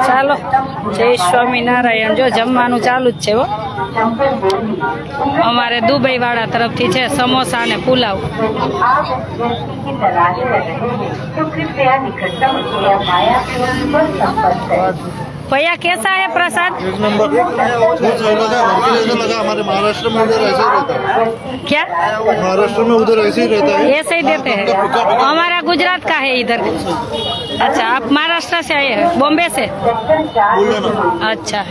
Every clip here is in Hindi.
ચાલો જય સ્વામિનારાયણ। જો જમવાનું ચાલુ જ છે હો। અમારે દુબઈ વાળા તરફથી છે સમोसा અને पुलाव। भैया कैसा है प्रसाद? एक नंबर। बहुत सही लगा, ऐसा लगा हमारे महाराष्ट्र में उधर ऐसे ही रहता है। क्या महाराष्ट्र में उधर ऐसे ही रहता है, ऐसे ही देते हैं? हमारा गुजरात का है इधर। अच्छा, आप महाराष्ट्र से आए हैं? बॉम्बे से? बोले ना। अच्छा,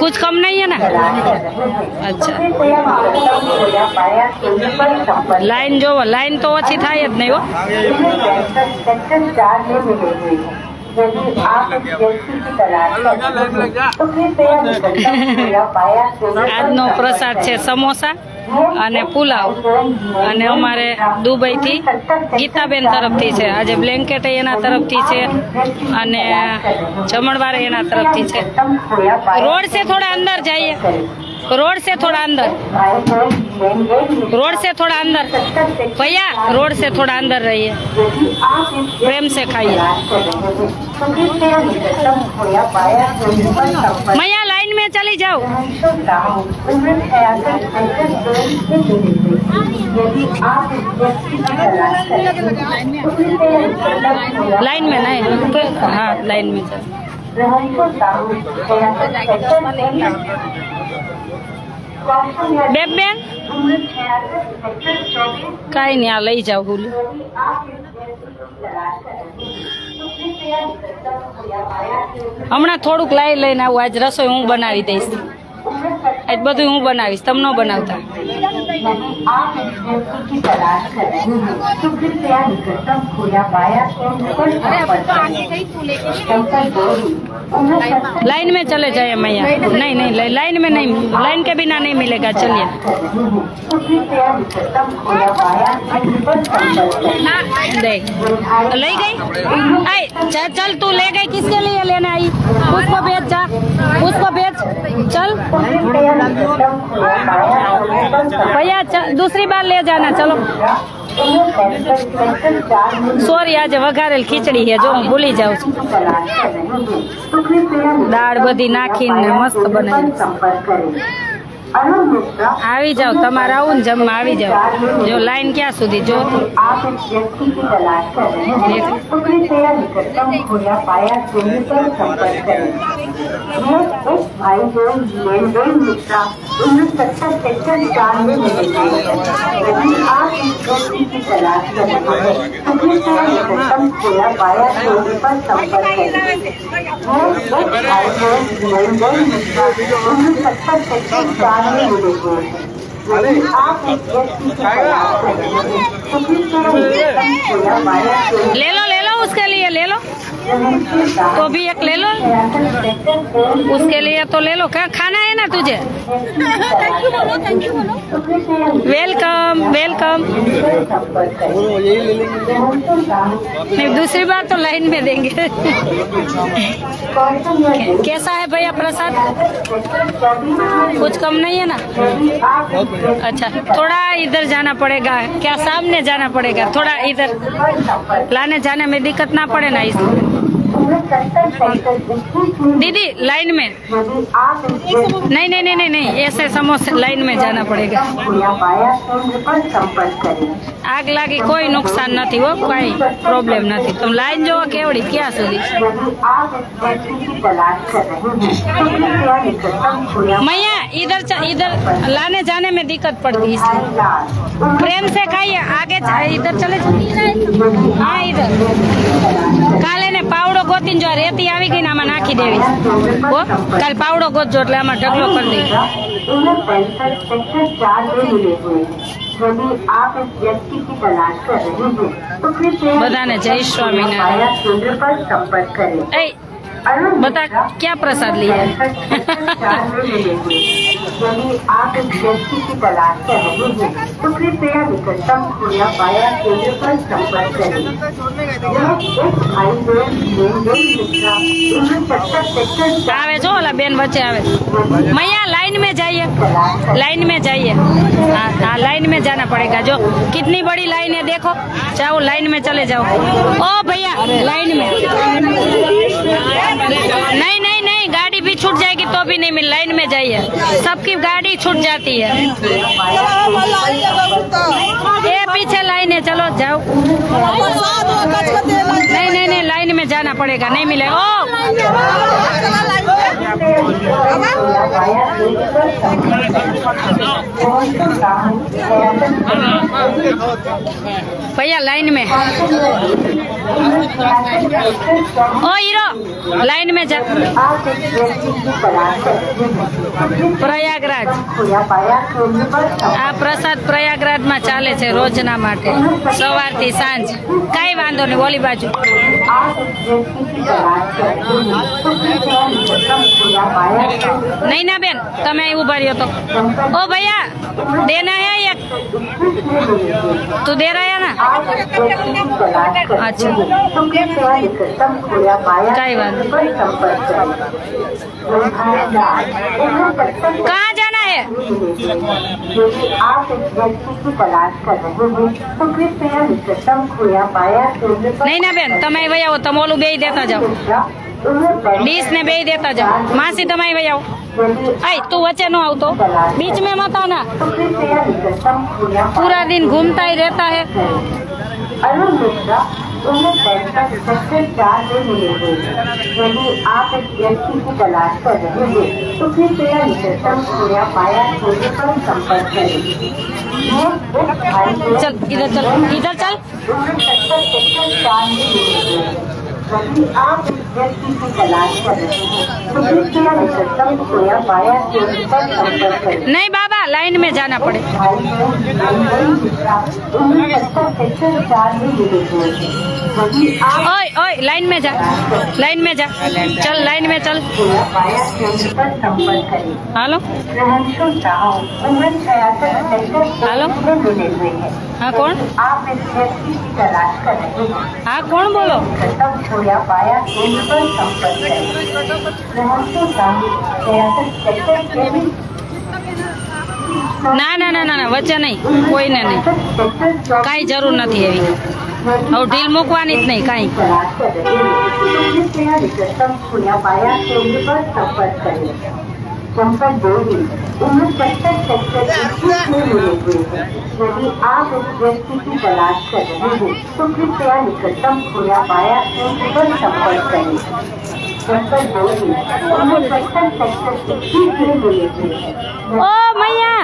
कुछ कम नहीं है ना? अच्छा, लाइन जो लाइन तो ओછી થાય જ નહીં હો। આજનો પ્રસાદ છે સમોસા અને પુલાવ અને અમારે દુબઈથી ગીતાબેન તરફથી છે। આજે બ્લેન્કેટ એના તરફથી છે અને જમણવાર એના તરફથી છે। रोड से थोड़ा अंदर जाइए, रोड से थोड़ा अंदर, रोड से थोड़ा अंदर भैया, रोड से थोड़ा अंदर रहिए, प्रेम से खाइए। मैया लाइन में चली जाओ। लाइन में नहीं, हाँ लाइन में चल। बेन कई नहीं आ लई जाओ बोलो। हमणा थोड़ुंक लाई लईने आવું। आज रसोई हूँ बनावी दईश। आज બધું હું બનાવીશ, તમ ન બનાવતા। लाइन में चले जाए मैया। नहीं नहीं लाइन में नहीं, लाइन के बिना नहीं मिलेगा। चलिए दे ले गई। आई चल तू ले गई, किसके लिए लेने आई? उसको भेज, जा उसको भेज, चल भैया दूसरी बार ले जाना। चलो सॉरी, आज वघारेल खीचड़ी है जो हूँ भूली जाऊँ छू। दाળ बधी नाखीने मस्त बनावी। આવી જાઓ, તમારે આવું ને જમવા આવી જાઓ। જો લાઈન ક્યાં સુધી જો ले लो उसके लिए ले लो, तो भी एक ले लो उसके लिए, तो ले लो। क्या खाना है ना तुझे? Welcome welcome. नहीं, दूसरी बार तो लाइन में देंगे। कैसा है भैया प्रसाद? कुछ कम नहीं है ना? अच्छा, थोड़ा इधर जाना पड़ेगा क्या? सामने जाना पड़ेगा थोड़ा, इधर लाने जाने में दिक्कत ना पड़े ना इस। दीदी लाइन में नहीं नहीं नहीं नहीं नहीं, ऐसे समोसे लाइन में जाना पड़ेगा। आग लागी कोई नुकसान नहीं हो, कोई प्रॉब्लम नहीं। तुम लाइन जो केवड़ी क्या सुधी मैया इधर इधर लाने जाने में दिक्कत पड़ती है, प्रेम से खाइए। आगे इधर चले हाँ इधर काले ने पावड़ो गोतीन जो रेती આવી ગઈ ને આમાં નાખી દેવી। કાલ પાવડો ગોતજો એટલે આમાં ઢગલો કરી દે। બધાને જય સ્વામિનારાયણ। એ बता क्या प्रसाद लिया है? यदि आप इस व्यक्ति की तलाश कर रहे हैं तो कृपया निकटतम खुला पाया केंद्र पर संपर्क करें। आवे जो वाला बेन बच्चे आवे। मैया लाइन में जाइए, लाइन में जाइए। हाँ लाइन में जाना पड़ेगा। जो कितनी बड़ी लाइन है देखो, जाओ लाइन में चले जाओ। ओ भैया लाइन में भी नहीं मिल, लाइन में जाइए, सबकी गाड़ी छूट जाती है। ये पीछे लाइन है, चलो जाओ। नहीं नहीं नहीं, लाइन में जाना पड़ेगा, नहीं मिलेगा। ओ भैया लाइन में, ओ हीरो लाइन में जा। પ્રયાગરાજ, આ પ્રસાદ પ્રયાગરાજમાં ચાલે છે રોજના માટે, સવારથી સાંજ, કાંઈ વાંધો નહીં, ઓલી બાજુ। નહીં ના બેન, તમે અહીં ઉભા રહ્યો તો। ओ भैया देना है एक, तू दे रहा है ना? अच्छा कई बात। कहाँ जाना है? आप एक व्यक्ति की तलाश कर रहे हैं तो कृपया निकटतम खोया पाया नहीं ना बेन, તમે વહી આવો, તમે ઓલું બેય દેતા જાઓ, ડીશ ને બેય દેતા જાઓ। માસી તમે અહીં વહી આવો। आई तू वच्चे न आवतो, बीच में मत आना, पूरा दिन घूमता ही रहता है। अरुण मिश्रा उन्हें बैंकक सेक्टर 4 में मिलेंगे। यदि आप एक व्यक्ति की तलाश कर रहे हैं तो कृपया निकटतम खोया पाया केंद्र पर संपर्क करें। चल इधर चल, इधर चल। उन्हें सेक्टर 4 में मिलेंगे। यदि आप एक व्यक्ति की तलाश कर रहे हैं तो कृपया निकटतम खोया पाया केंद्र पर संपर्क करें। नहीं बाबा, लाइन में जाना पड़े। ओए ओए लाइन में जा, लाइन में जा, चल लाइन में चल। हेलो हेलो, हाँ कौन? आप इस व्यक्ति की तलाश कर रहे हैं। हाँ कौन बोलो? छोड़ा पाया केंद्र पर संपर्क करें। ના ના ના ના ના, વચ્ચે નહીં, કોઈને નહીં, કાંઈ જરૂર નથી એવી, હવે ઢીલ મૂકવાની જ નહીં કાંઈ। संपर्क 2 दिन उन्हें सेक्टर 21 में मिलेंगे। यदि आप इस व्यक्ति की तलाश कर रहे हैं तो कृपया निकटतम खोया पाया केंद्र पर संपर्क करें। संपर्क 2 दिन उन्हें सेक्टर 21 में मिलेंगे। ओ मैया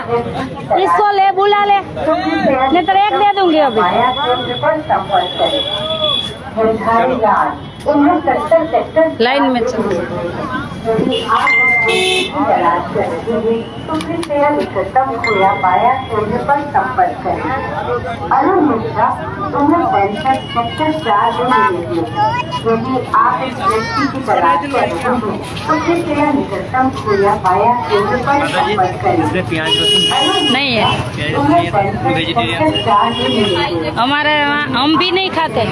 इसको ले, बुला ले, नहीं तो एक दे दूंगी अभी। पाया केंद्र पर संपर्क करें। निर्धारित लाल उन्हें सेक्टर लाइन में चल। यदि आप तलाश कर रहे हैं तो कृपया निकटतम खोया पाया केंद्र पर संपर्क करें। अरुण मिश्रा उन्हें बैंकक सेक्टर 4 में मिलेंगे। यदि आप इस व्यक्ति की तलाश कर रहे हैं तो कृपया निकटतम खोया पाया केंद्र पर संपर्क करें। नहीं है, उन्हें बैंकक सेक्टर 4 में मिलेंगे। हमारे वहाँ हम भी नहीं खाते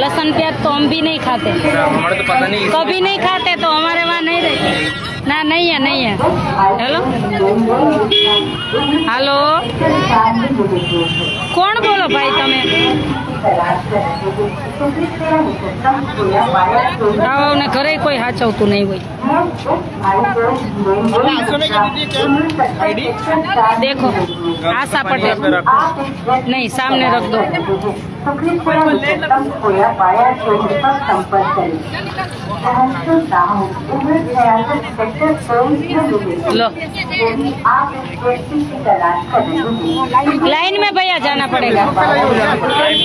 लहसुन प्याज, तो हम भी नहीं खाते, हमारे तो पता नहीं। कभी नहीं खाते, तो हमारे वहाँ नहीं रहते ना। नहीं है, नहीं है। हेलो हेलो, कौन बोलो भाई તમે? ને ઘરે કોઈ હાચવતું નહીં હોય। देखो आशा पटेल, नहीं सामने रख दो। लो लाइन में भैया जाना पड़ेगा।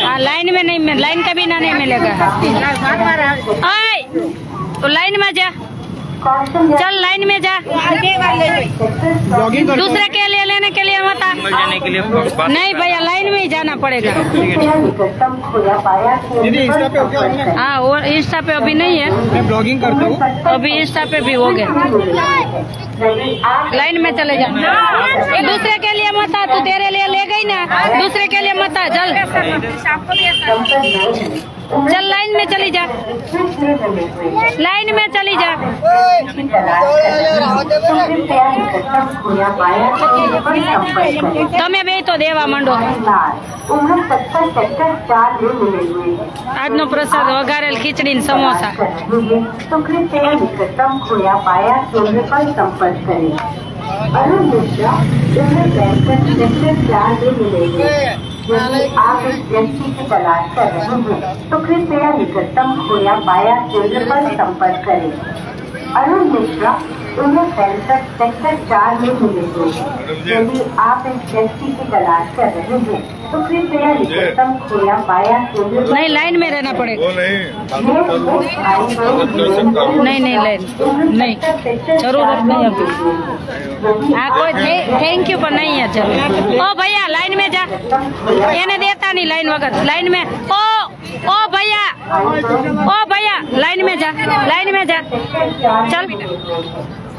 हाँ लाइन में नहीं, लाइन का बिना नहीं मिलेगा। आए तो लाइन में जा, चल लाइन में जा। दूसरे के लिए लेने के लिए मत आ। जाने के लिए नहीं भैया, लाइन में ही जाना पड़ेगा। हाँ वो इंस्टा पे अभी नहीं है, मैं ब्लॉगिंग करता हूँ। अभी इंस्टा पे भी हो गए। लाइन में चले जा, ये दूसरे के लिए मत आ, तू तेरे लिए ले गई ना, दूसरे के लिए मत आ, चल। चल लाइन में चली जा, लाइन में चली जा। તમે બે તો દેવા માંડો। આજનો પ્રસાદ વઘારેલ ખીચડી ને સમોસા। तो कृपया निकटतम खोया पाया केंद्र पर संपर्क करें। अरुण मिश्रा उम्र 65 सेक्टर 4 में मिलेंगे। यदि आप इस व्यक्ति की तलाश कर रहे हैं तो कृपया निकटतम खोया पाया केंद्र पर संपर्क करें। अरुण मिश्रा उम्र 65 सेक्टर 4 में मिलेंगे। यदि आप इस व्यक्ति की तलाश कर रहे हैं तो कृपया निकटतम खोया पाया केंद्र पर नहीं, लाइन में रहना पड़ेगा। वो नहीं नहीं नहीं लाइन नहीं, जरूरत नहीं अभी। हाँ कोई थैंक यू पर नहीं है। चलो ओ भैया लाइन में जा, એને देता नहीं लाइन वगैरह। लाइन में ओ भैया, ओ भैया लाइन में जा, लाइन में जा, चल।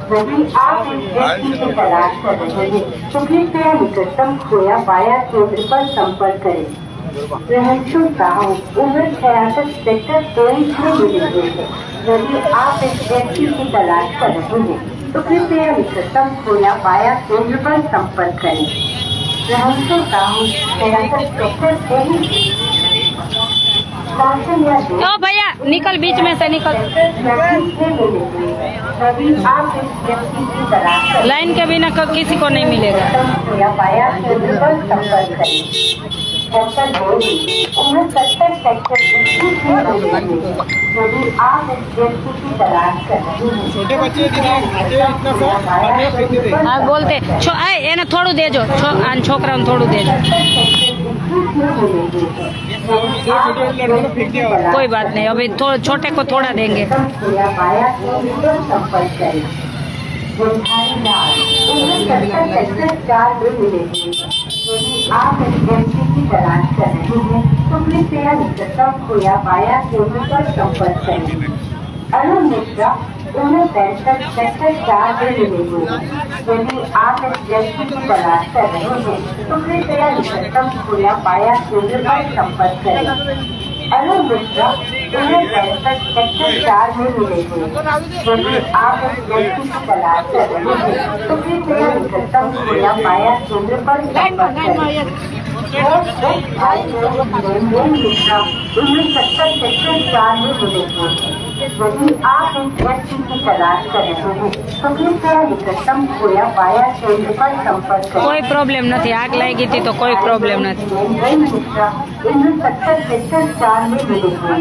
यदि आप इस व्यक्ति की तलाश कर रहे हैं तो कृपया निकटतम खोया पाया केंद्र पर संपर्क करें। रहस्यु साहू उम्र 66 सेक्टर 23 में मिलेंगे। यदि आप इस व्यक्ति की तलाश कर रहे हैं तो कृपया निकटतम खोया पाया केंद्र पर संपर्क करें। रहस्यु साहू 66 सेक्टर 23 ओ भैया निकल, बीच में से निकल। यदि आप इस व्यक्ति की तलाश कर लाइन के बिना किसी को नहीं मिलेगा। खोया पाया केंद्र पर संपर्क करें। डॉक्टर बोली उम्र 70 सेक्टर 21 में मिलेंगे। यदि आप इस व्यक्ति की तलाश कर रहे हैं छोटे बच्चे इतना हाँ बोलते छो आए એને થોડું દેજો, આ છોકરાઓને થોડું દેજો। कोई बात नहीं, अभी थोड़ा छोटे को थोड़ा देंगे। आप इस व्यक्ति की तलाश कर रहे हैं तो कृपया निकटतम खोया पाया केंद्र पर संपर्क करें। अरुण मिश्रा उम्र 65 सेक्टर 4 में मिलेंगे। यदि आप इस व्यक्ति की तलाश कर रहे हैं तो कृपया निकटतम खोया पाया केंद्र पर संपर्क करें। अरुण मिश्रा उम्र 65 सेक्टर 4 में मिलेंगे। यदि आप इस व्यक्ति की तलाश कर रहे हैं तो कृपया निकटतम खोया पाया केंद्र पर संपर्क करें। मिश्रा उम्र 70 सेक्टर 4 में मिलेंगे। यदि आप इस व्यक्ति की तलाश कर रहे हैं तो कृपया निकटतम खोया पाया केंद्र पर संपर्क करें। कोई प्रॉब्लम नहीं, आग लगी थी तो कोई प्रॉब्लम नहीं। मिश्रा उम्र 70 सेक्टर 4 में मिलेंगे।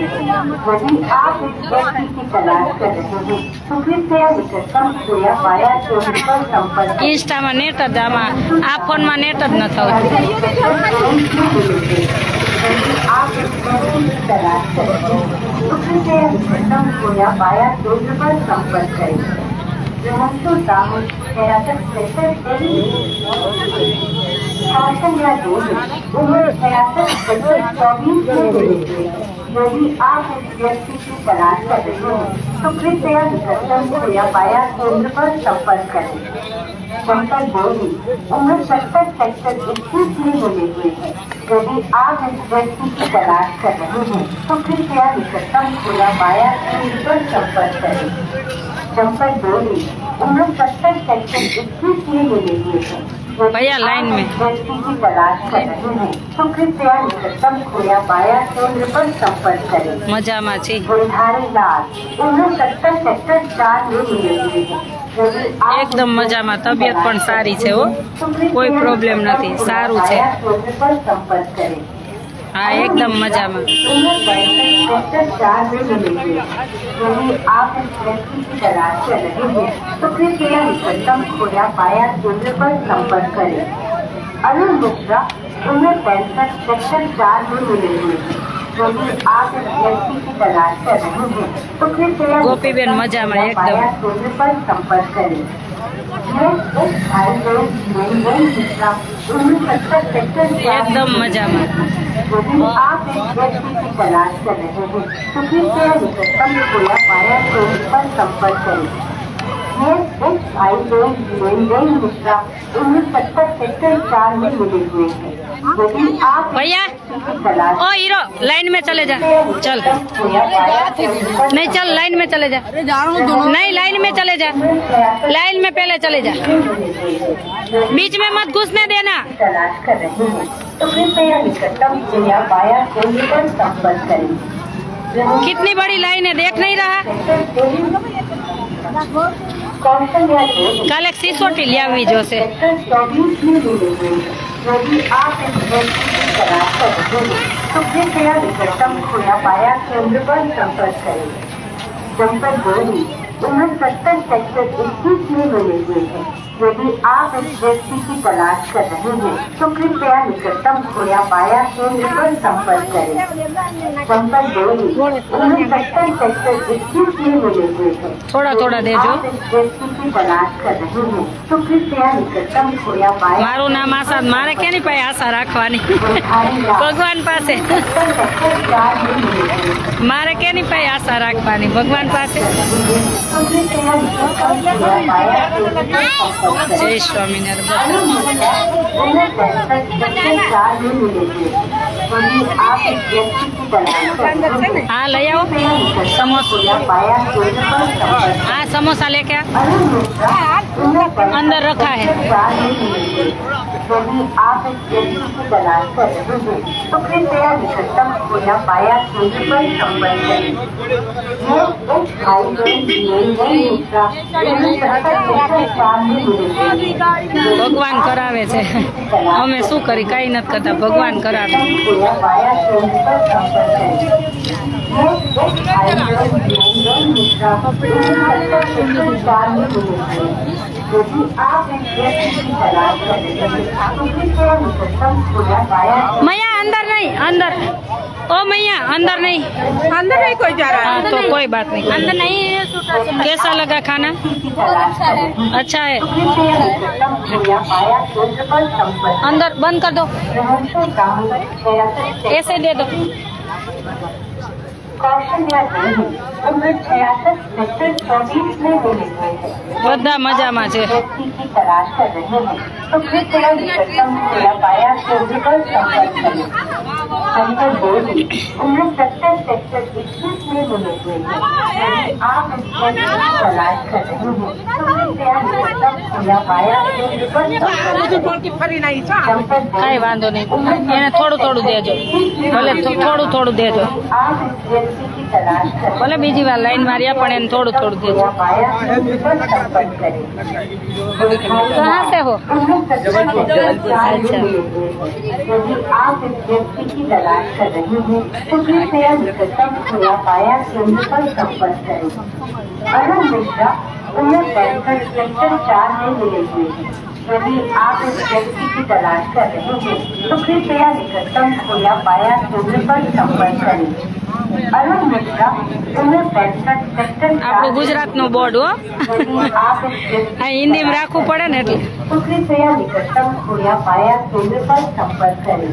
यदि आप इस व्यक्ति की तलाश कर रहे हैं तो कृपया निकटतम खोया पाया केंद्र पर संपर्क करें। इंस्टाમાં નેટ જ આમાં આ ફોનમાં નેટ જ ન થતું। आप इस व्यक्ति की तलाश कर रहे हैं तो कृपया निकटतम खोया पाया केंद्र पर संपर्क करें। रहस्यु साहू 66 सेक्टर 23 उम्र 66 सेक्टर 24 में मिलेंगे। यदि आप इस व्यक्ति की तलाश कर रहे हैं तो कृपया निकटतम खोया पाया केंद्र पर संपर्क करें। डॉक्टर बोली उम्र 70 सेक्टर 21 में मिलेंगे। यदि आप इस व्यक्ति की तलाश कर रहे हैं तो कृपया निकटतम खोया पाया केंद्र पर संपर्क करें। डॉक्टर बोली उम्र 70 सेक्टर 21 में मिलेंगे। भैया लाइन में व्यक्ति की तलाश कर रहे हैं तो कृपया निकटतम खोया पाया केंद्र पर संपर्क करें। મજામાં છે, गुलधारी लाल उम्र 70 सेक्टर 4 में मिलेंगे। એકદમ મજામાં, તબિયત પણ સારી છે હો, કોઈ પ્રોબ્લેમ નથી, સારું છે। संपर्क करें। હા એકદમ મજામાં। यदि आप इस व्यक्ति की तलाश कर रहे हैं तो कृपया निकटतम खोया पाया केंद्र पर संपर्क करें। अरुण मिश्रा उम्र 65 सेक्टर 4 में मिलेंगे। यदि आप इस व्यक्ति की तलाश कर रहे हैं तो कृपया गोपीबेन मजामा एकदम। पाया केंद्र पर संपर्क करें। एकदम मजामा। यदि आप इस व्यक्ति की तलाश कर रहे हैं तो कृपया निकटतम खोया पाया केंद्र पर संपर्क करें। ये एक भाई बहन लेन मिश्रा 1970 सेक्टर 4 में मिले हुए हैं। यदि आप भैया इसकी तलाश ओ हीरो लाइन में चले जा चल नहीं चल लाइन में चले जा नहीं लाइन में चले जा लाइन में पहले चले जा बीच में मत घुसने देना तलाश कर रहे हैं तो कृपया निकटतम या बाया केंद्र पर संपर्क करें। कितनी बड़ी लाइन है देख नहीं रहा कौशल्या काल एक सिसोटी ले आवी जोसे सेक्टर 24 में मिले हुए हैं। यदि आप इस व्यक्ति की तलाश कर रहे हैं तो कृपया निकटतम खोया पाया केंद्र पर संपर्क करें। जनपद बोरी 69 सेक्टर 21 में मिले हुए हैं। यदि आप इस व्यक्ति की तलाश कर रहे हैं तो कृपया निकटतम खोया पाया केंद्र पर संपर्क करें। जनपद बोरी 69 सेक्टर 21 में मिले हुए हैं। थोड़ा थोड़ा देजो आप इस व्यक्ति की तलाश कर रहे हैं तो कृपया निकटतम खोया पाया મારું નામ આસાદ મારે કેની પાસે આશા રાખવાની ભગવાન પાસે મારે કેની પાસે આશા રાખવાની ભગવાન પાસે જય સ્વામિનારાયણ હા લઈ આવો સમોસા હા સમોસા લેકે આ अंदर रखा है यदि आप इस व्यक्ति की तलाश कर रहे हैं तो कृपया निकटतम खोया पाया केंद्र पर संपर्क करें। ये एक भाई बहन मिश्रा 4 में मिले हुए हैं। भगवान करावे છે અમે શું કરી કઈ નથી કરતા ભગવાન करावे खोया पाया केंद्र पर संपर्क करें। ये एक भाई बहन मिश्रा 4 में मिले हुए हैं। यदि आप इस व्यक्ति की तलाश कर रहे हैं तो कृपया निकटतम खोया पाया मैया अंदर नहीं अंदर ओ मैया अंदर नहीं कोई जा रहा है तो कोई बात नहीं अंदर नहीं कैसा लगा खाना की तलाश करें। अच्छा है कृपया निकटतम खोया पाया केंद्र पर संपर्क अंदर बंद कर दो करें। ऐसे दे दो कौशल्या देवी उम्र 66 सेक्टर 24 में मिले हुए हैं। બધા મજામાં છે व्यक्ति की तलाश कर रहे हैं तो कृपया निकटतम खोया पाया केंद्र पर संपर्क करें। संकर बोली 69 सेक्टर 21 में मिले हुए हैं। यदि आप इस व्यक्ति की तलाश कर रहे हैं तो कृपया निकटतम खोया पाया केंद्र पर संपर्क करें। जनपद કઈ વાંધો નહીં એને થોડું થોડું દેજો ભલે થોડું થોડું દેજો आप इस व्यक्ति की तलाश कर ભલે बीजी વાર लाइन मारिया पण એને થોડું थोड़ू देજો पाया केंद्र पर संपर्क करें। कहाँ से हो यदि आप इस व्यक्ति की तलाश कर रहे हैं तो कृपया निकटतम खोया पाया केंद्र पर संपर्क करें। अरुण मिश्रा 65 सेक्टर 4 में मिले हुए हैं। यदि आप इस व्यक्ति की तलाश कर रहे हैं तो कृपया निकटतम खोया पाया केंद्र पर संपर्क करें। अरुण मिश्रा 65 सेक्टर 4 આપણું ગુજરાતનું બોર્ડ હો यदि आप इस व्यक्ति આ હિન્દીમાં રાખવું પડે ને એટલે तो कृपया निकटतम खोया पाया केंद्र पर संपर्क करें।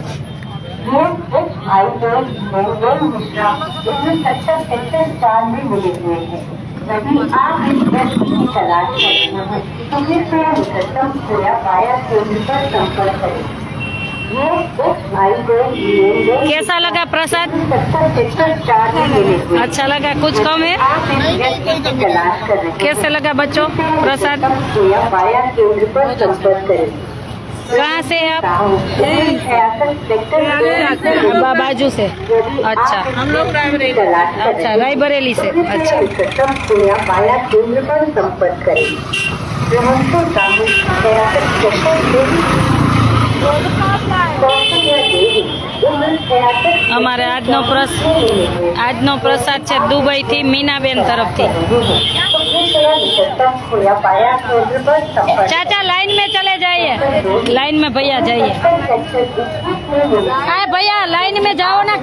ये एक भाई बहन मिश्रा 69 सेक्टर 4 में मिले हुए हैं। यदि आप इस व्यक्ति की तलाश कर रहे हैं तो कृपया निकटतम खोया पाया केंद्र पर संपर्क करें। ये एक भाई बहन कैसा लगा प्रसाद 70 सेक्टर 4 में मिले हुए हैं। अच्छा लगा कुछ कम है आप इस व्यक्ति की तलाश कर रहे हैं कैसे लगा बच्चों प्रसाद खोया पाया केंद्र पर संपर्क करें। कहाँ से है आप सेक्टर बाजू से अच्छा हम लोग अच्छा रायबरेली से अच्छा खोया पाया केंद्र पर संपर्क करें। અમારે આજનો પ્રસાદ છે દુબઈ થી મીનાબેન તરફથી चाचा लाइन में चले जाइए लाइन में भैया जाइए अरे भैया लाइन में जाओ ना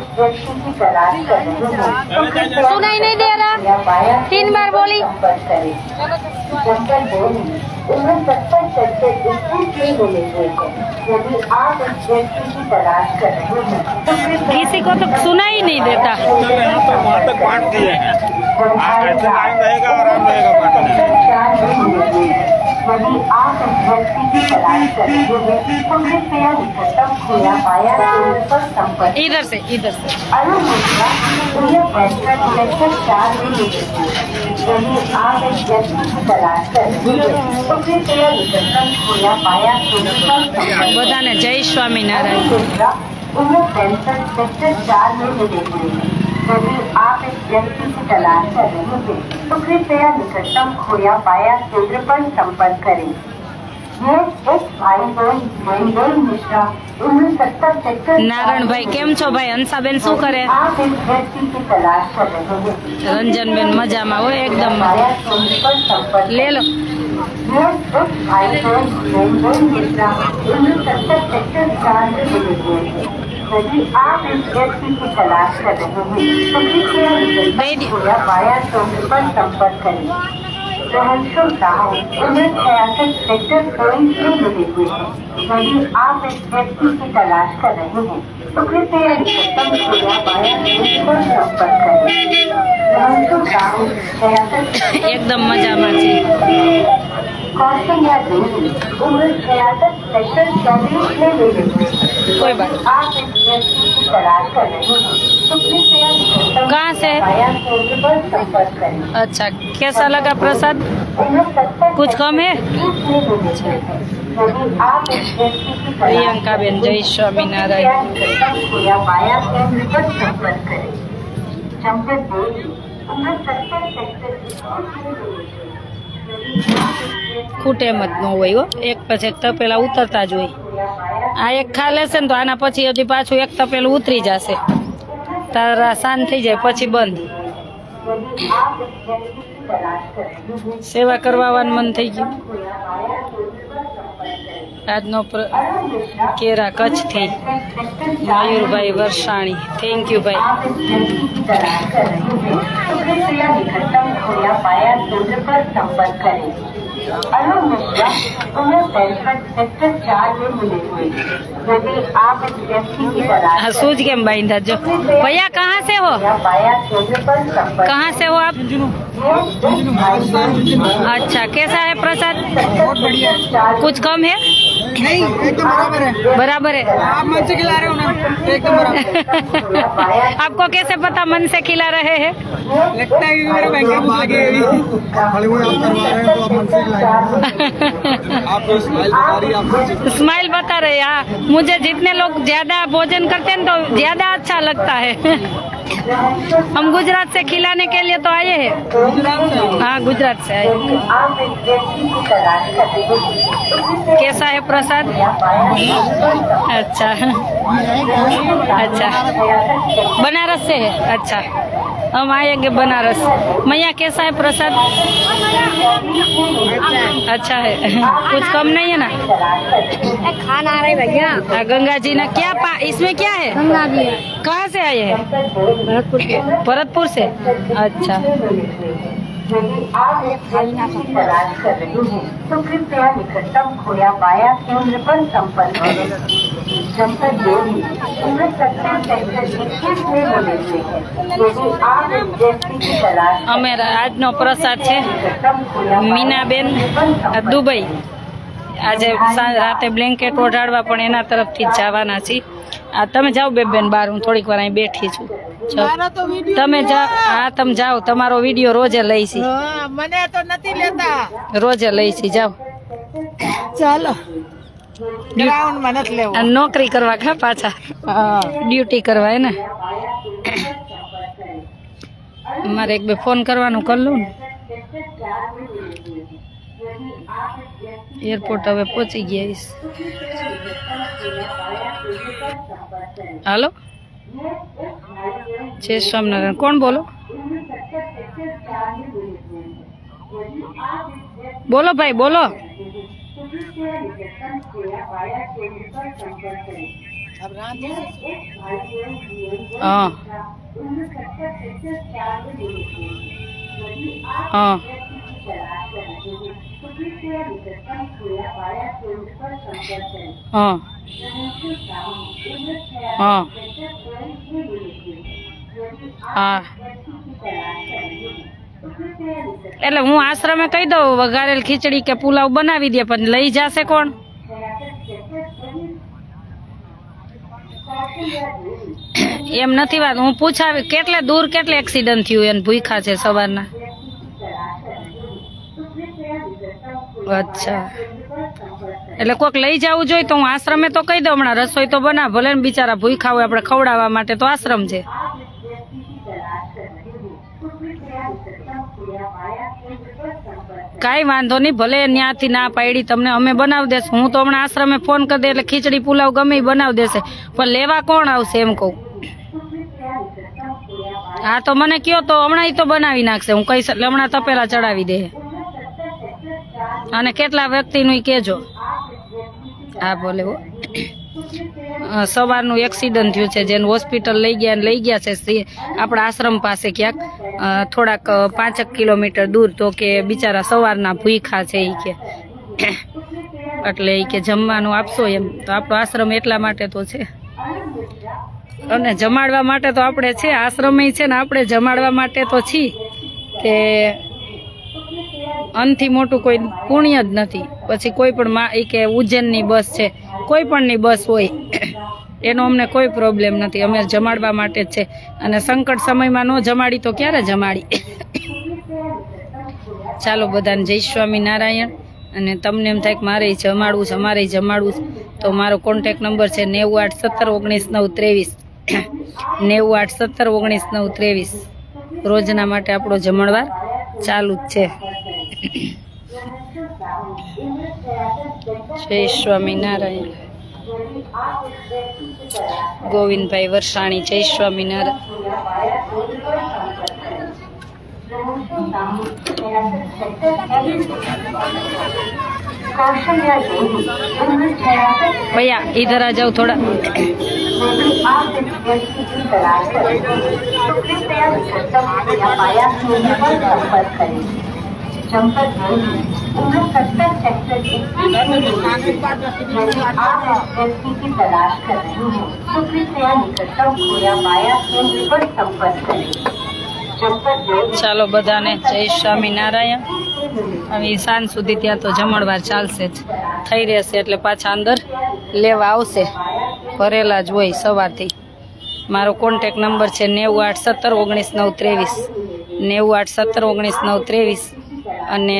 सुनाई नहीं दे रहा 3 बार बोली यदि आप इस व्यक्ति की तलाश कर रहे हैं तो किसी को तो सुनाई नहीं देता वहाँ तक बांट दिए हैं। आप ऐसे लाइन रहेगा, आराम रहेगा बांटने में। यदि आप इस व्यक्ति की तलाश कर रहे हैं तो कृपया निकटतम खुला पाया केंद्र पर संपर्क इधर से Arun Mishra India banker sector 4 में नियुक्त हैं। यदि आप इस व्यक्ति की तलाश कर रहे हैं तो कृपया निकटतम खुला पाया केंद्र पर संपर्क बधाने जय Swaminarayan. Mishra India banker sector 4 में नियुक्त हैं। यदि आप इस व्यक्ति की तलाश कर रहे हैं तो कृपया निकटतम खोया पाया केंद्र पर संपर्क करें। ये एक भाई बहन जयदेव मिश्रा 69 सेक्टर नारायण भाई केम छो भाई? हंसाबेन शू करे? आप इस व्यक्ति की तलाश कर रहे हैं रंजन बेन मजा में हो एकदम पाया केंद्र पर संपर्क ले लो। ये एक भाई बहन जयदेव मिश्रा 69 सेक्टर 4 में मिले हुए हैं। यदि आप इस व्यक्ति की तलाश कर रहे हैं तो कृपया निकटतम खोया पाया केंद्र पर संपर्क करें। रहनशुर गाँव 66 सेक्टर 23 में मिले हुए हैं। यदि आप इस व्यक्ति की तलाश कर रहे हैं तो कृपया निकटतम खोया पाया केंद्र पर संपर्क करें। रहनशुर गाँव 66 एकदम मजा में छे। कौशल्या देवी 66 सेक्टर 24 में मिले हुए हैं। कोई बात आप इस व्यक्ति की तलाश कर रहे हैं तो कृपया निकटतम कहाँ से? पाया केंद्र पर संपर्क करें। अच्छा कैसा लगा प्रसाद? कुछ कम है? यदि आप इस व्यक्ति की प्रियंका बेन जय स्वामीनारायण। खुला पाया केंद्र पर संपर्क करें। चंपत देवी 69 सेक्टर 21 ખૂટે મત ન હોય હો, એક પછી એક તપેલા ઉતરતા જ હોય. આ એક ખા લેશે ને તો આના પછી હજી પાછું એક તપેલું ઉતરી જશે, તારા શાંત થઈ જાય પછી બંધ. સેવા કરવાનું મન થઈ ગયું. આજનો કેરા કચ્છથી મયુરભાઈ વરસાણી, થેન્ક યુ ભાઈ. अरुण मिश्रा 65 सेक्टर 4 में मिले हुए। यदि आप इस व्यक्ति की तलाश हाँ सूझ के बांधा जो. भैया कहाँ से हो? पाया केंद्र पर संपर्क। कहाँ से हो आप? अच्छा कैसा है प्रसाद? बहुत बढ़िया है। कुछ कम है? नहीं एकदम बराबर है। बराबर है. आप मन से खिला रहे हो ना, एकदम बराबर। आपको कैसे पता मन से खिला रहे हैं? लगता है कि मेरे बैंक में भूख लगी है अभी। आप तो स्माइल बता रही है, आप मन से स्माइल बता रहे हाँ. मुझे जितने लोग ज्यादा भोजन करते हैं तो ज्यादा अच्छा लगता है. हम गुजरात से खिलाने के लिए तो आए हैं. गुजरात से हो। हाँ गुजरात से आए. आप इस व्यक्ति की तलाश कर रहे हैं। कैसा है प्रसाद? अच्छा अच्छा बनारस से है. अच्छा हम आएंगे बनारस. मैया कैसा है प्रसाद? अच्छा है. कुछ कम नहीं है ना? खाना आ रहा है भैया। गंगा जी ने क्या इसमें क्या है? गंगा जी कहाँ से आए हैं? भरतपुर के। भरतपुर से. अच्छा यदि आप इस व्यक्ति की तलाश कर रहे हैं तो कृपया निकटतम खोया पाया केंद्र पर संपर्क करें. चंपत देवी 69 सेक्टर 21 में मिले हुए हैं. यदि आप इस व्यक्ति की तलाश અમે આજનો પ્રસાદ છે निकटतम खोया મીનાબેન દુબઈ. આજે રાતે બ્લેન્કેટ ઓઢાડવા પણ એના તરફથી જ જવાના છીએ. તમે જાઓ બેન બહાર, હું થોડીક વાર અહીં બેઠી છું. તમે જાઓ. હા તમે જાઓ, તમારો વિડીયો રોજે લઈશી. મને તો નથી લેતા. રોજે લઈશી, જાઓ. ચાલો ગ્રાઉન્ડ માં નથી લેવું. આ નોકરી કરવા ખા પાછા ડ્યુટી કરવા હે ને. મારે એક બે ફોન કરવાનું કરી લઉં ને. એરપોર્ટ હવે પહોંચી ગયા. હાલો જય સ્વામિનારાયણ. કોણ બોલો? બોલો ભાઈ બોલો. हाँ हाँ हाँ हाँ हाँ એટલે હું આશ્રમે કહી દઉં વઘારેલ ખીચડી કે પુલાવ બનાવી દે, પણ લઈ જશે કોણ? એમ નથી વાત, હું પૂછાવી કેટલે દૂર કેટલે એક્સિડન્ટ થયું એને ભૂખ્યા છે સવારના. અચ્છા, એટલે કોઈક લઈ જવું જોઈએ તો હું આશ્રમે તો કહી દઉં હમણાં રસોઈ તો બનાવ, ભલે ને બિચારા ભૂખ્યા હોય, આપણે ખવડાવવા માટે તો આશ્રમ છે. કાંઈ વાંધો નહીં, ભલે ત્યાંથી ના પાડી તમને, અમે બનાવી દેશું. હું તો હમણાં આશ્રમે ફોન કરી દે એટલે ખીચડી પુલાવ ગમે એ બનાવી દેશે, પણ લેવા કોણ આવશે એમ કહું. હા તો મને કયો તો હમણાં તો બનાવી નાખશે, હું કહીશ એટલે હમણાં તપેલા ચડાવી દે. અને કેટલા વ્યક્તિનું કહેજો. હા ભલે હો. સવારનું એક્સિડન્ટ થયું છે, જેને હોસ્પિટલ લઈ ગયા છે આપણા આશ્રમ પાસે ક્યાંક થોડાક 5 કિલોમીટર દૂર. તો કે બિચારા સવારના ભૂખ્યા છે એ કે, એટલે એ કે જમવાનું આપશો એમ. તો આપણો આશ્રમ એટલા માટે તો છે, અને જમાડવા માટે તો આપણે છે, આશ્રમ છે ને આપણે જમાડવા માટે તો છીએ. કે અનથી મોટું કોઈ પુણ્ય જ નથી. પછી કોઈ પણ એ કે ઉજ્જૈનની બસ છે, કોઈ પણની બસ હોય એનો અમને કોઈ પ્રોબ્લેમ નથી, અમે જમાડવા માટે જ છે. અને સંકટ સમયમાં ન જમાડી તો ક્યારે જમાડી. ચાલો બધાને જય સ્વામિનારાયણ. અને તમને એમ થાય કે મારે જમાડવું છે, અમારે જમાડવું છે, તો મારો કોન્ટેક નંબર છે 981719 923 981719 રોજના માટે આપણો જમણવાર ચાલુ જ છે. જય સ્વામિનારાયણ. ગોવિંદભાઈ વરસાણી, જય સ્વામિનારાયણ. भैया इधर आ जाओ थोड़ा. आप इस व्यक्ति की तलाश करें तो कृपया निकटतम पाया केंद्र पर संपर्क करें. जनपद में उम्र 70 सेक्टर 21 में यदि आप इस व्यक्ति की तलाश कर रहे हैं तो कृपया निकटतम खोया पाया केंद्र पर संपर्क करें. ચાલો બધાને જય સ્વામિનારાયણ. હવે સાંજ સુધી ત્યાં તો જમણવાર ચાલશે જ, થઈ રહેશે એટલે પાછા અંદર લેવા આવશે. ભરેલા જ હોય સવારથી. મારો કોન્ટેક નંબર છે 981719 923 અને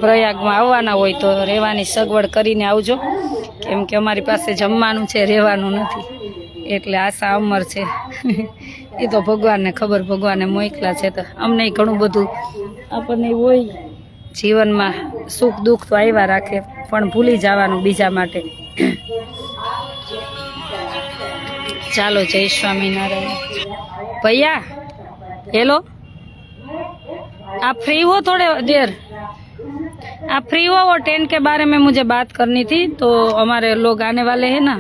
પ્રયાગમાં આવવાના હોય તો રહેવાની સગવડ કરીને આવજો, કેમ કે અમારી પાસે જમવાનું છે, રહેવાનું નથી. એટલે આશા અમર છે. એ તો ભગવાનને ખબર, ભગવાને મોકલા છે. તો અમને ઘણું બધું આપણને હોય જીવનમાં, સુખ દુઃખ તો આવ્યા રાખે, પણ ભૂલી જવાનું બીજા માટે. ચાલો જય સ્વામિનારાયણ. भैया हेलो, आप फ्री हो थोड़े देर? आप फ्री हो? वो टेंट के बारे में मुझे बात करनी थी, तो हमारे लोग आने वाले हैं ना.